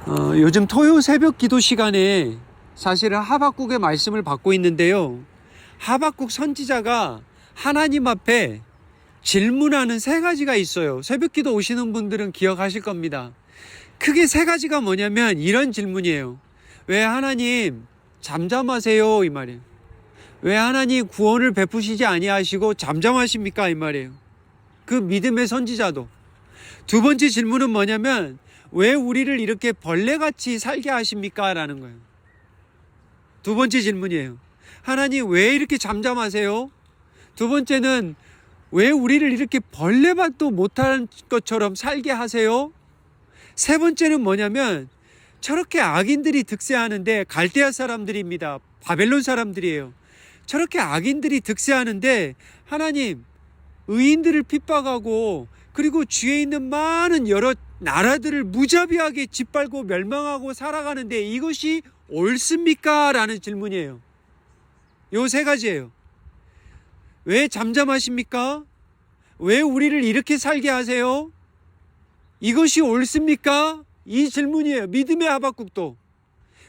요즘 토요 새벽 기도 시간에 사실은 하박국의 말씀을 받고 있는데요. 하박국 선지자가 하나님 앞에 질문하는 세 가지가 있어요. 새벽 기도 오시는 분들은 기억하실 겁니다. 크게 세 가지가 뭐냐면 이런 질문이에요. 왜 하나님 잠잠하세요? 이 말이에요. 왜 하나님 구원을 베푸시지 아니하시고 잠잠하십니까? 이 말이에요. 그 믿음의 선지자도. 두 번째 질문은 뭐냐면 왜 우리를 이렇게 벌레같이 살게 하십니까? 라는 거예요. 두 번째 질문이에요. 하나님 왜 이렇게 잠잠하세요? 두 번째는 왜 우리를 이렇게 벌레밭도 못한 것처럼 살게 하세요? 세 번째는 뭐냐면 저렇게 악인들이 득세하는데, 갈대아 사람들입니다. 바벨론 사람들이에요. 저렇게 악인들이 득세하는데 하나님 의인들을 핍박하고 그리고 주위에 있는 많은 여러 나라들을 무자비하게 짓밟고 멸망하고 살아가는데 이것이 옳습니까? 라는 질문이에요. 요 세 가지예요. 왜 잠잠하십니까? 왜 우리를 이렇게 살게 하세요? 이것이 옳습니까? 이 질문이에요. 믿음의 하박국도.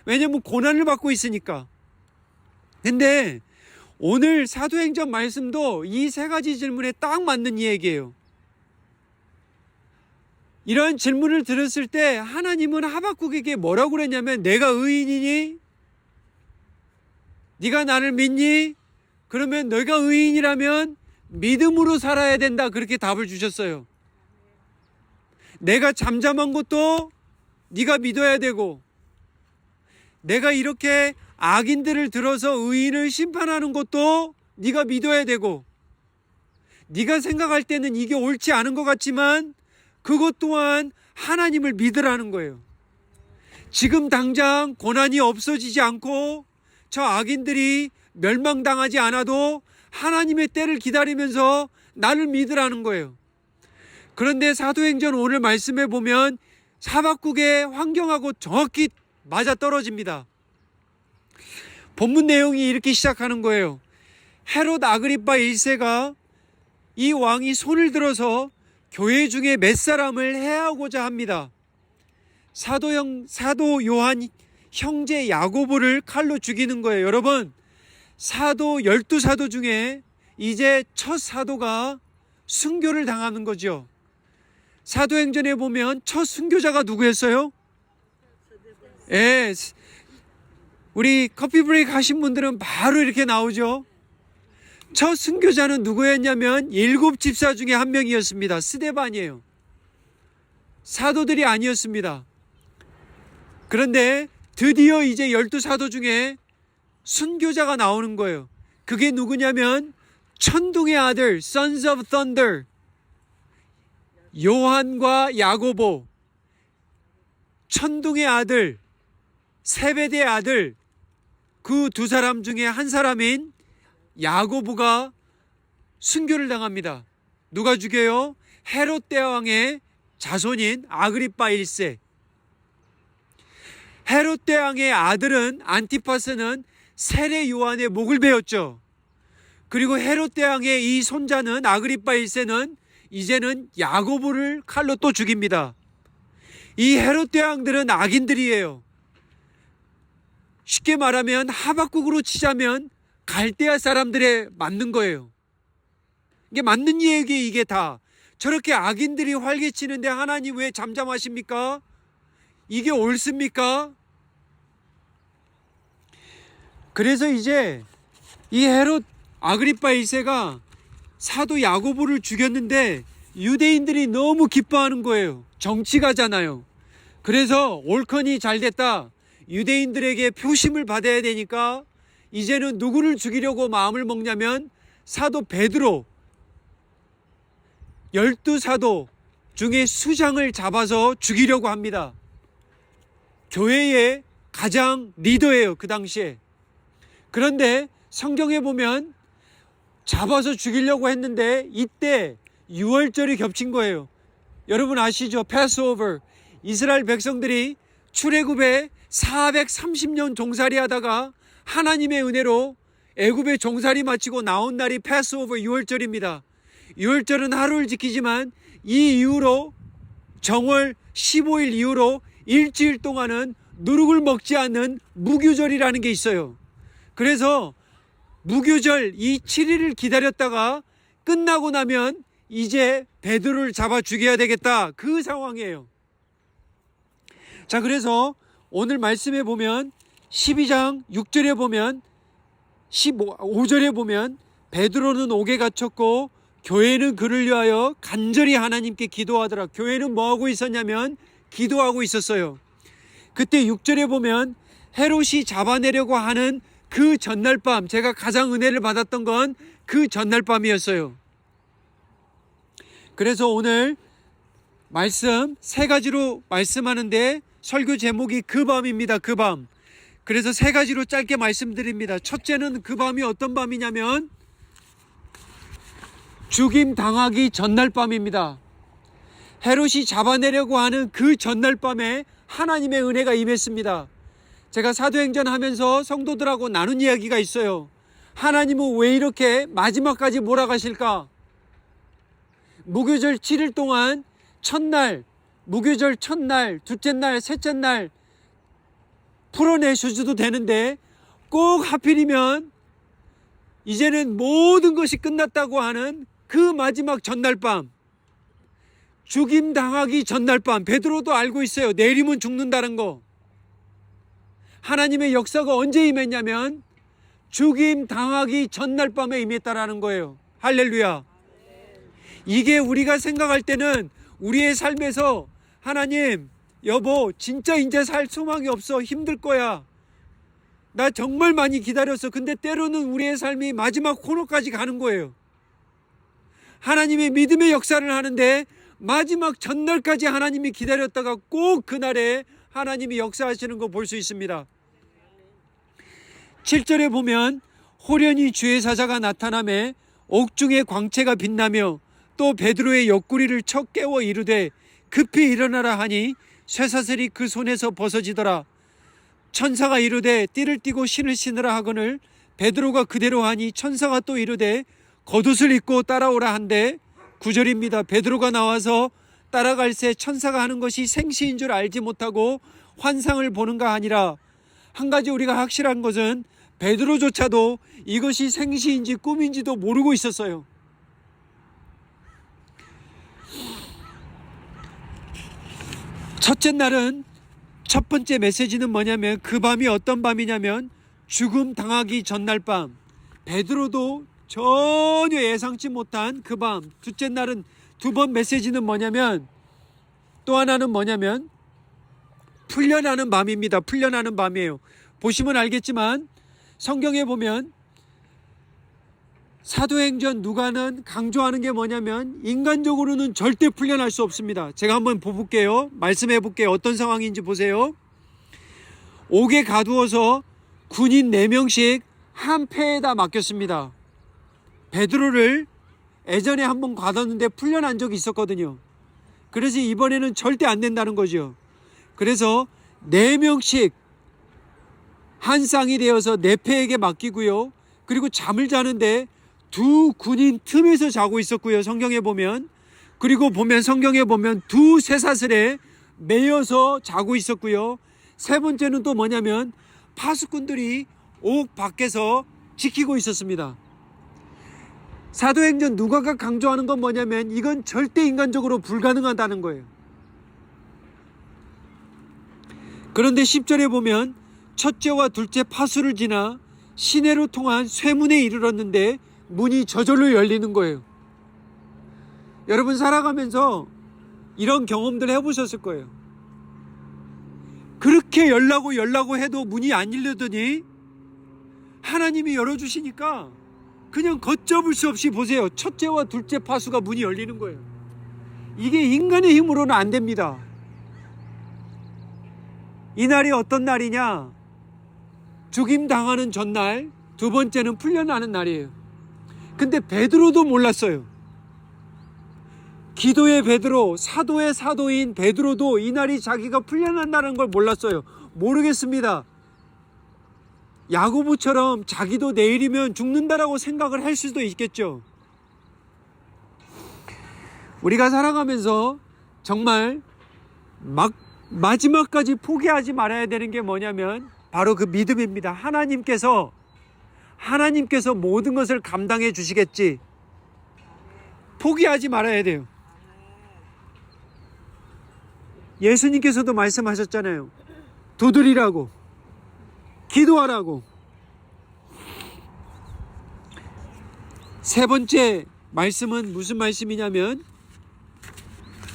왜냐면 고난을 받고 있으니까. 근데 오늘 사도행전 말씀도 이 세 가지 질문에 딱 맞는 얘기예요. 이런 질문을 들었을 때 하나님은 하박국에게 뭐라고 그랬냐면, 내가 의인이니? 네가 나를 믿니? 그러면 너가 의인이라면 믿음으로 살아야 된다. 그렇게 답을 주셨어요. 내가 잠잠한 것도 네가 믿어야 되고, 내가 이렇게 악인들을 들어서 의인을 심판하는 것도 네가 믿어야 되고, 네가 생각할 때는 이게 옳지 않은 것 같지만 그것 또한 하나님을 믿으라는 거예요. 지금 당장 고난이 없어지지 않고 저 악인들이 멸망당하지 않아도 하나님의 때를 기다리면서 나를 믿으라는 거예요. 그런데 사도행전 오늘 말씀에 보면 하박국의 환경하고 정확히 맞아떨어집니다. 본문 내용이 이렇게 시작하는 거예요. 헤롯 아그리파 1세가 이 왕이 손을 들어서 교회 중에 몇 사람을 해하고자 합니다. 사도 요한 형제 야고보를 칼로 죽이는 거예요. 여러분, 12사도 중에 이제 첫 사도가 순교를 당하는 거죠. 사도행전에 보면 첫 순교자가 누구였어요? 예, 우리 커피 브레이크 하신 분들은 바로 이렇게 나오죠. 첫 순교자는 누구였냐면 7집사 중에 한 명이었습니다. 스데반이에요. 사도들이 아니었습니다. 그런데 드디어 이제 12사도 중에 순교자가 나오는 거예요. 그게 누구냐면 천둥의 아들, Sons of Thunder, 요한과 야고보, 천둥의 아들, 세베대의 아들, 그 두 사람 중에 한 사람인 야고보가 순교를 당합니다. 누가 죽여요? 헤롯 대왕의 자손인 아그리파 1세. 헤롯 대왕의 아들은 안티파스는 세례 요한의 목을 베었죠. 그리고 헤롯 대왕의 이 손자는 아그리파 1세는 이제는 야고보를 칼로 또 죽입니다. 이 헤롯 대왕들은 악인들이에요. 쉽게 말하면 하박국으로 치자면 갈대아 사람들에 맞는 거예요. 이게 맞는 얘기, 이게 다. 저렇게 악인들이 활개치는데 하나님 왜 잠잠하십니까? 이게 옳습니까? 그래서 이제 이 헤롯 아그리파 1세가 사도 야고보를 죽였는데 유대인들이 너무 기뻐하는 거예요. 정치가잖아요. 그래서 옳거니 잘 됐다. 유대인들에게 표심을 받아야 되니까 이제는 누구를 죽이려고 마음을 먹냐면 사도 베드로, 12사도 중에 수장을 잡아서 죽이려고 합니다. 교회의 가장 리더예요, 그 당시에. 그런데 성경에 보면 잡아서 죽이려고 했는데 이때 유월절이 겹친 거예요. 여러분 아시죠? 패스오버. 이스라엘 백성들이 출애굽에 430년 종살이 하다가 하나님의 은혜로 애굽에 종살이 마치고 나온 날이 패스오버 유월절입니다. 유월절은 하루를 지키지만 이 이후로 정월 15일 이후로 일주일 동안은 누룩을 먹지 않는 무교절이라는 게 있어요. 그래서 무교절 이 7일을 기다렸다가 끝나고 나면 이제 베드로를 잡아 죽여야 되겠다, 그 상황이에요. 자, 그래서 오늘 말씀에 보면 12장 6절에 보면 15절에 보면 베드로는 옥에 갇혔고 교회는 그를 위하여 간절히 하나님께 기도하더라. 교회는 뭐하고 있었냐면 기도하고 있었어요. 그때 6절에 보면 헤롯이 잡아내려고 하는 그 전날 밤, 제가 가장 은혜를 받았던 건 그 전날 밤이었어요. 그래서 오늘 말씀 세 가지로 말씀하는데 설교 제목이 그 밤입니다. 그 밤. 그래서 세 가지로 짧게 말씀드립니다. 첫째는 그 밤이 어떤 밤이냐면 죽임 당하기 전날 밤입니다. 헤롯이 잡아내려고 하는 그 전날 밤에 하나님의 은혜가 임했습니다. 제가 사도행전 하면서 성도들하고 나눈 이야기가 있어요. 하나님은 왜 이렇게 마지막까지 몰아가실까? 무교절 7일 동안 첫날, 무교절 첫날, 둘째 날, 셋째 날 풀어내셔도 되는데 꼭 하필이면 이제는 모든 것이 끝났다고 하는 그 마지막 전날 밤, 죽임 당하기 전날 밤, 베드로도 알고 있어요. 내일이면 죽는다는 거. 하나님의 역사가 언제 임했냐면 죽임 당하기 전날 밤에 임했다라는 거예요. 할렐루야. 이게 우리가 생각할 때는 우리의 삶에서 하나님, 여보, 진짜 이제 살 소망이 없어. 힘들 거야. 나 정말 많이 기다렸어. 근데 때로는 우리의 삶이 마지막 코너까지 가는 거예요. 하나님의 믿음의 역사를 하는데 마지막 전날까지 하나님이 기다렸다가 꼭 그날에 하나님이 역사하시는 거 볼 수 있습니다. 7절에 보면 호련히 주의 사자가 나타나매 옥중의 광채가 빛나며 또 베드로의 옆구리를 쳐 깨워 이르되 급히 일어나라 하니 쇠사슬이 그 손에서 벗어지더라. 천사가 이르되 띠를 띠고 신을 신으라 하거늘 베드로가 그대로 하니 천사가 또 이르되 겉옷을 입고 따라오라 한데 9절입니다. 베드로가 나와서 따라갈새 천사가 하는 것이 생시인 줄 알지 못하고 환상을 보는가 하니라. 한 가지 우리가 확실한 것은 베드로조차도 이것이 생시인지 꿈인지도 모르고 있었어요. 첫째 날은 첫 번째 메시지는 뭐냐면 그 밤이 어떤 밤이냐면 죽음 당하기 전날 밤. 베드로도 전혀 예상치 못한 그 밤. 둘째 날은 두 번 메시지는 뭐냐면 또 하나는 뭐냐면 풀려나는 밤입니다. 풀려나는 밤이에요. 보시면 알겠지만 성경에 보면 사도행전 누가는 강조하는 게 뭐냐면 인간적으로는 절대 풀려날 수 없습니다. 제가 한번 볼게요. 말씀해 볼게요. 어떤 상황인지 보세요. 옥에 가두어서 군인 4명씩 한 패에다 맡겼습니다. 베드로를 예전에 한번 가뒀는데 풀려난 적이 있었거든요. 그래서 이번에는 절대 안 된다는 거죠. 그래서 4명씩 한 쌍이 되어서 4패에게 맡기고요. 그리고 잠을 자는데 두 군인 틈에서 자고 있었고요. 성경에 보면. 그리고 성경에 보면 두 쇠사슬에 매여서 자고 있었고요. 세 번째는 또 뭐냐면 파수꾼들이 옥 밖에서 지키고 있었습니다. 사도행전 누가가 강조하는 건 뭐냐면 이건 절대 인간적으로 불가능하다는 거예요. 그런데 10절에 보면 첫째와 둘째 파수를 지나 시내로 통한 쇠문에 이르렀는데 문이 저절로 열리는 거예요. 여러분 살아가면서 이런 경험들 해보셨을 거예요. 그렇게 열라고 해도 문이 안 열리더니 하나님이 열어주시니까 그냥 걷잡을 수 없이 보세요. 첫째와 둘째 파수가 문이 열리는 거예요. 이게 인간의 힘으로는 안 됩니다. 이 날이 어떤 날이냐? 죽임 당하는 전날, 두 번째는 풀려나는 날이에요. 근데 베드로도 몰랐어요. 기도의 베드로, 사도의 사도인 베드로도 이 날이 자기가 풀려난다는 걸 몰랐어요. 모르겠습니다. 야고보처럼 자기도 내일이면 죽는다라고 생각을 할 수도 있겠죠. 우리가 살아가면서 정말 막 마지막까지 포기하지 말아야 되는 게 뭐냐면 바로 그 믿음입니다. 하나님께서 모든 것을 감당해 주시겠지. 포기하지 말아야 돼요. 예수님께서도 말씀하셨잖아요. 두드리라고, 기도하라고. 세 번째 말씀은 무슨 말씀이냐면,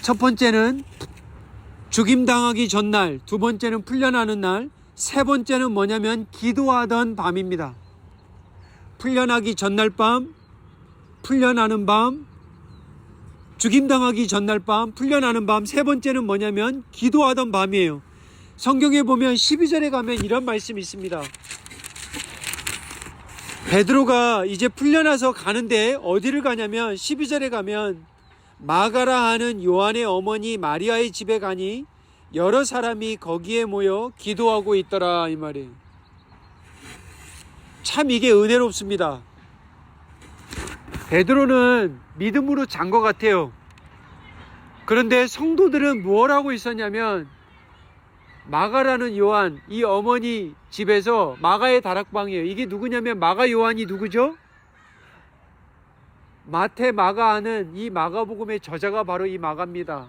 첫 번째는 죽임당하기 전날, 두 번째는 풀려나는 날, 세 번째는 뭐냐면 기도하던 밤입니다. 풀려나기 전날 밤, 풀려나는 밤, 죽임당하기 전날 밤, 풀려나는 밤, 세 번째는 뭐냐면 기도하던 밤이에요. 성경에 보면 12절에 가면 이런 말씀이 있습니다. 베드로가 이제 풀려나서 가는데 어디를 가냐면 12절에 가면 마가라 하는 요한의 어머니 마리아의 집에 가니 여러 사람이 거기에 모여 기도하고 있더라, 이 말이에요. 참 이게 은혜롭습니다. 베드로는 믿음으로 잔 것 같아요. 그런데 성도들은 뭘 하고 있었냐면 마가라는 요한, 이 어머니 집에서, 마가의 다락방이에요. 이게 누구냐면 마가 요한이 누구죠? 마태, 마가 하는 이 마가복음의 저자가 바로 이 마가입니다.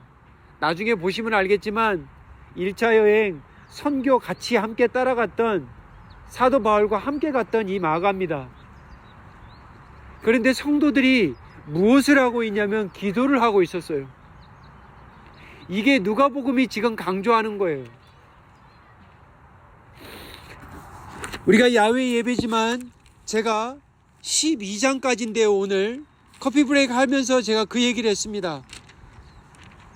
나중에 보시면 알겠지만 1차 여행 선교 같이 함께 따라갔던 사도 바울과 함께 갔던 이 마가입니다. 그런데 성도들이 무엇을 하고 있냐면 기도를 하고 있었어요. 이게 누가복음이 지금 강조하는 거예요. 우리가 야외 예배지만 제가 12장까지인데요. 오늘 커피 브레이크 하면서 제가 그 얘기를 했습니다.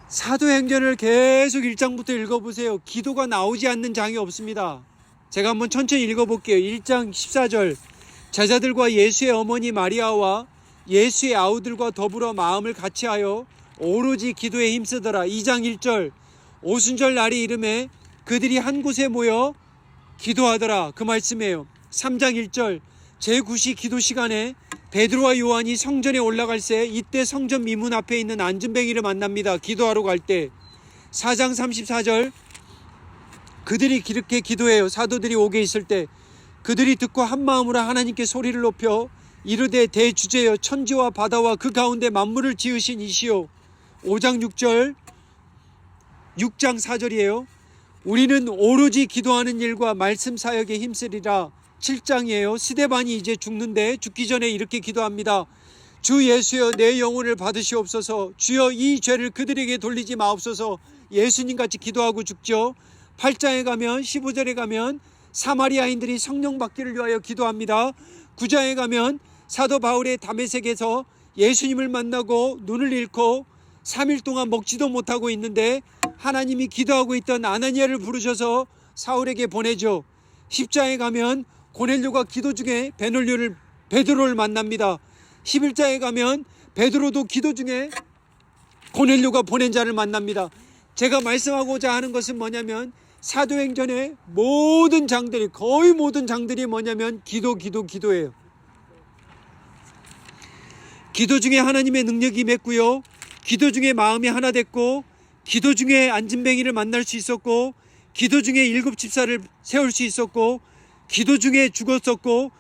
사도행전을 계속 1장부터 읽어보세요. 기도가 나오지 않는 장이 없습니다. 제가 한번 천천히 읽어볼게요. 1장 14절, 제자들과 예수의 어머니 마리아와 예수의 아우들과 더불어 마음을 같이하여 오로지 기도에 힘쓰더라. 2장 1절, 오순절 날이 이름에 그들이 한 곳에 모여 기도하더라. 그 말씀이에요. 3장 1절, 제9시 기도 시간에 베드로와 요한이 성전에 올라갈새 이때 성전 미문 앞에 있는 안진뱅이를 만납니다. 기도하러 갈 때. 4장 34절, 그들이 이렇게 기도해요. 사도들이 옥에 있을 때 그들이 듣고 한 마음으로 하나님께 소리를 높여 이르되 대주제여 천지와 바다와 그 가운데 만물을 지으신 이시오. 5장 6절, 6장 4절이에요. 우리는 오로지 기도하는 일과 말씀 사역에 힘쓰리라. 7장이에요. 스데반이 이제 죽는데 죽기 전에 이렇게 기도합니다. 주 예수여 내 영혼을 받으시옵소서. 주여 이 죄를 그들에게 돌리지 마옵소서. 예수님같이 기도하고 죽죠. 8장에 가면 15절에 가면 사마리아인들이 성령 받기를 위하여 기도합니다. 9장에 가면 사도 바울의 다메섹에서 예수님을 만나고 눈을 잃고 3일 동안 먹지도 못하고 있는데 하나님이 기도하고 있던 아나니아를 부르셔서 사울에게 보내죠. 10장에 가면 고넬료가 기도 중에 베드로를 만납니다. 11장에 가면 베드로도 기도 중에 고넬료가 보낸 자를 만납니다. 제가 말씀하고자 하는 것은 뭐냐면 사도행전의 모든 장들이, 거의 모든 장들이 뭐냐면 기도예요. 기도 중에 하나님의 능력이 맺고요, 기도 중에 마음이 하나 됐고, 기도 중에 안진뱅이를 만날 수 있었고, 기도 중에 7 집사를 세울 수 있었고, 기도 중에 죽었었고,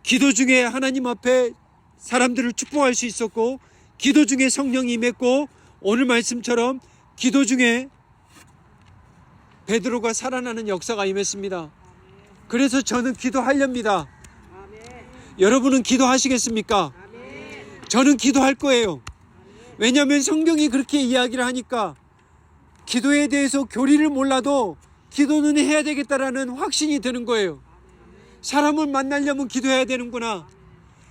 기도 중에 하나님 앞에 사람들을 축복할 수 있었고, 기도 중에 성령이 임했고, 오늘 말씀처럼 기도 중에 베드로가 살아나는 역사가 임했습니다. 그래서 저는 기도하렵니다. 여러분은 기도하시겠습니까? 저는 기도할 거예요. 왜냐하면 성경이 그렇게 이야기를 하니까 기도에 대해서 교리를 몰라도 기도는 해야 되겠다라는 확신이 드는 거예요. 사람을 만나려면 기도해야 되는구나.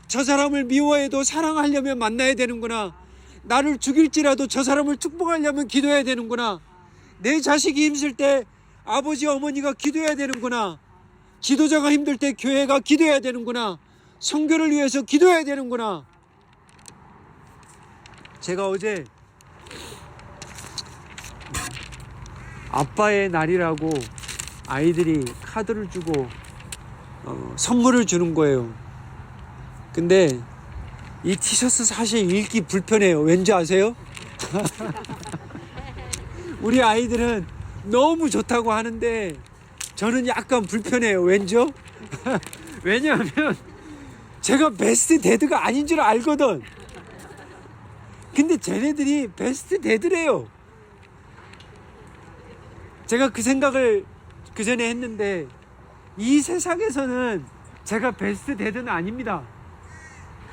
저 사람을 미워해도 사랑하려면 만나야 되는구나. 나를 죽일지라도 저 사람을 축복하려면 기도해야 되는구나. 내 자식이 힘들 때 아버지 어머니가 기도해야 되는구나. 지도자가 힘들 때 교회가 기도해야 되는구나. 선교를 위해서 기도해야 되는구나. 제가 어제 아빠의 날이라고 아이들이 카드를 주고 선물을 주는 거예요. 근데 이 티셔츠 사실 읽기 불편해요. 왠지 아세요? 우리 아이들은 너무 좋다고 하는데 저는 약간 불편해요. 왠죠? 왜냐하면 제가 베스트 데드가 아닌 줄 알거든. 근데 쟤네들이 베스트 데드래요. 제가 그 생각을 그 전에 했는데 이 세상에서는 제가 베스트 데드는 아닙니다.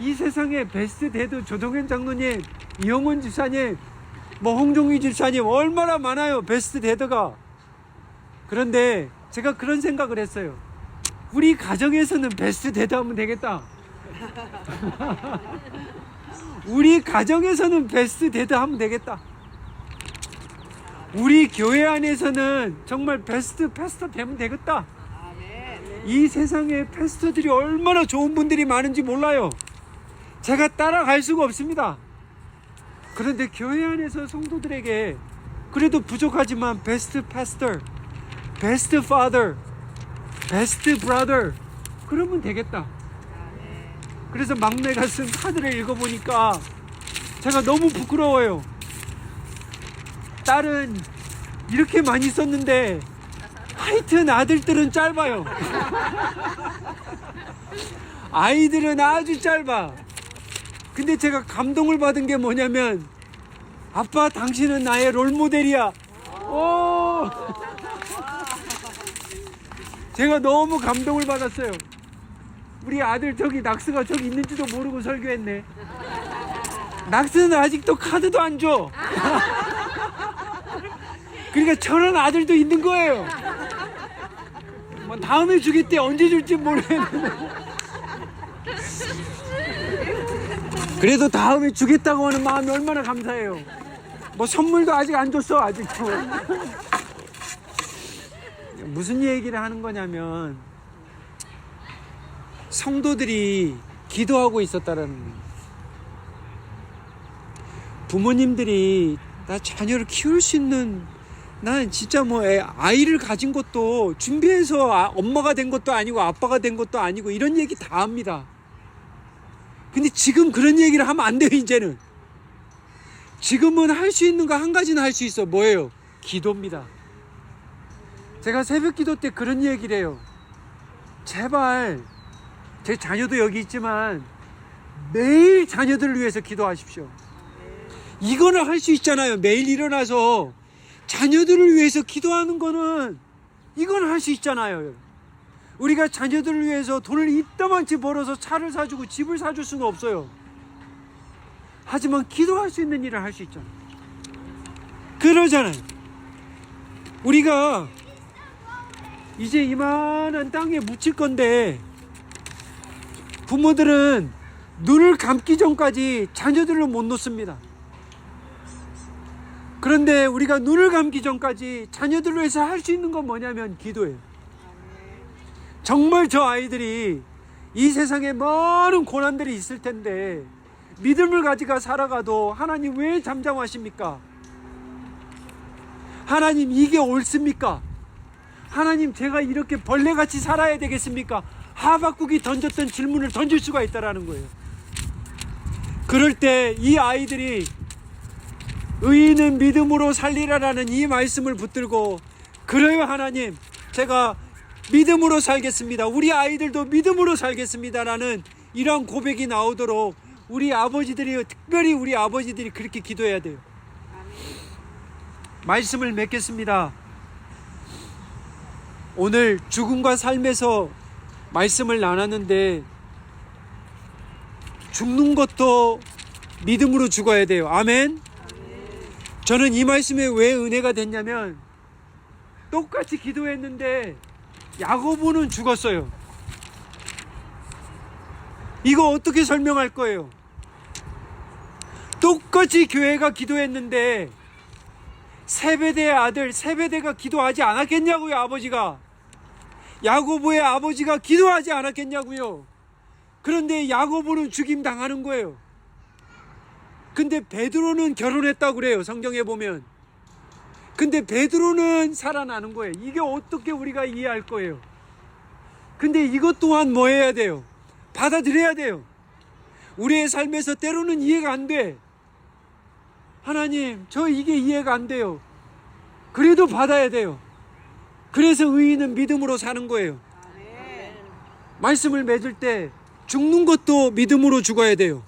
이 세상에 베스트 데드 조동현 장로님, 이영훈 집사님, 홍종희 집사님 얼마나 많아요. 베스트 데드가. 그런데 제가 그런 생각을 했어요. 우리 가정에서는 베스트 데드 하면 되겠다. 우리 가정에서는 베스트 데드 하면 되겠다. 우리 교회 안에서는 정말 베스트 패스터 되면 되겠다. 이 세상에 패스터들이 얼마나 좋은 분들이 많은지 몰라요. 제가 따라갈 수가 없습니다. 그런데 교회 안에서 성도들에게 그래도 부족하지만 베스트 패스터, 베스트 파더, 베스트 브라더 그러면 되겠다. 그래서 막내가 쓴 카드를 읽어보니까 제가 너무 부끄러워요. 딸은 이렇게 많이 썼는데 하여튼 아들들은 짧아요. 아이들은 아주 짧아. 근데 제가 감동을 받은 게 뭐냐면 아빠 당신은 나의 롤모델이야. 오! 제가 너무 감동을 받았어요. 우리 아들 저기 낙스가 저기 있는지도 모르고 설교했네. 낙스는 아직도 카드도 안 줘. 그러니까 저런 아들도 있는 거예요. 다음에 주겠대. 언제 줄지 모르겠는데. 그래도 다음에 주겠다고 하는 마음이 얼마나 감사해요. 선물도 아직 안 줬어. 아직도. 무슨 얘기를 하는 거냐면 성도들이 기도하고 있었다라는 거예요. 부모님들이 나 자녀를 키울 수 있는, 난 진짜 아이를 가진 것도 준비해서 엄마가 된 것도 아니고 아빠가 된 것도 아니고 이런 얘기 다 합니다. 근데 지금 그런 얘기를 하면 안 돼요. 이제는 지금은 할 수 있는 거 한 가지는 할 수 있어. 뭐예요? 기도입니다. 제가 새벽 기도 때 그런 얘기를 해요. 제발 제 자녀도 여기 있지만 매일 자녀들을 위해서 기도하십시오. 이거는 할 수 있잖아요. 매일 일어나서 자녀들을 위해서 기도하는 거는 이건 할 수 있잖아요. 우리가 자녀들을 위해서 돈을 이따만치 벌어서 차를 사주고 집을 사줄 수는 없어요. 하지만 기도할 수 있는 일을 할 수 있잖아요. 그러잖아요. 우리가 이제 이만한 땅에 묻힐 건데 부모들은 눈을 감기 전까지 자녀들을 못 놓습니다. 그런데 우리가 눈을 감기 전까지 자녀들을 위해서 할 수 있는 건 뭐냐면 기도예요. 정말 저 아이들이 이 세상에 많은 고난들이 있을 텐데 믿음을 가지고 살아가도 하나님 왜 잠잠하십니까? 하나님 이게 옳습니까? 하나님 제가 이렇게 벌레같이 살아야 되겠습니까? 하박국이 던졌던 질문을 던질 수가 있다라는 거예요. 그럴 때 이 아이들이 의인은 믿음으로 살리라라는 이 말씀을 붙들고 그래요 하나님 제가 믿음으로 살겠습니다. 우리 아이들도 믿음으로 살겠습니다라는 이런 고백이 나오도록 우리 아버지들이 특별히 우리 아버지들이 그렇게 기도해야 돼요. 말씀을 맺겠습니다. 오늘 죽음과 삶에서 말씀을 나눴는데 죽는 것도 믿음으로 죽어야 돼요. 아멘. 저는 이 말씀에 왜 은혜가 됐냐면 똑같이 기도했는데 야고보는 죽었어요. 이거 어떻게 설명할 거예요? 똑같이 교회가 기도했는데 세베대의 아들 세베대가 기도하지 않았겠냐고요. 아버지가 야고보의 아버지가 기도하지 않았겠냐고요. 그런데 야고보는 죽임 당하는 거예요. 근데 베드로는 결혼했다고 그래요. 성경에 보면. 근데 베드로는 살아나는 거예요. 이게 어떻게 우리가 이해할 거예요? 근데 이것 또한 뭐 해야 돼요? 받아들여야 돼요. 우리의 삶에서 때로는 이해가 안 돼. 하나님, 저 이게 이해가 안 돼요. 그래도 받아야 돼요. 그래서 의인은 믿음으로 사는 거예요. 말씀을 맺을 때 죽는 것도 믿음으로 죽어야 돼요.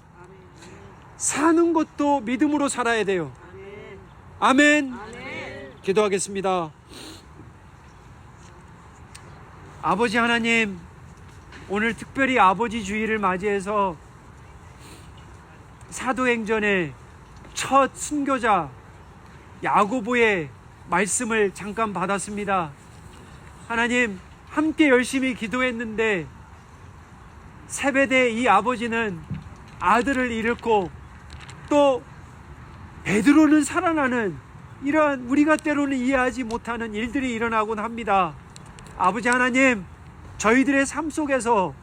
사는 것도 믿음으로 살아야 돼요. 아멘. 기도하겠습니다. 아버지 하나님, 오늘 특별히 아버지 주일을 맞이해서 사도행전의 첫 순교자 야고보의 말씀을 잠깐 받았습니다. 하나님, 함께 열심히 기도했는데 세베대 이 아버지는 아들을 잃고 또 베드로는 살아나는 이러한 우리가 때로는 이해하지 못하는 일들이 일어나곤 합니다. 아버지 하나님, 저희들의 삶 속에서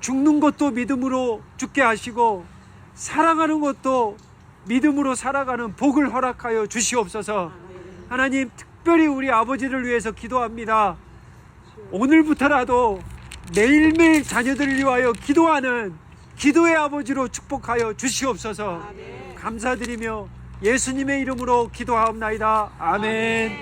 죽는 것도 믿음으로 죽게 하시고 살아가는 것도 믿음으로 살아가는 복을 허락하여 주시옵소서. 하나님, 특별히 우리 아버지를 위해서 기도합니다. 오늘부터라도 매일매일 자녀들을 위하여 기도하는 기도의 아버지로 축복하여 주시옵소서. 감사드리며 예수님의 이름으로 기도하옵나이다. 아멘.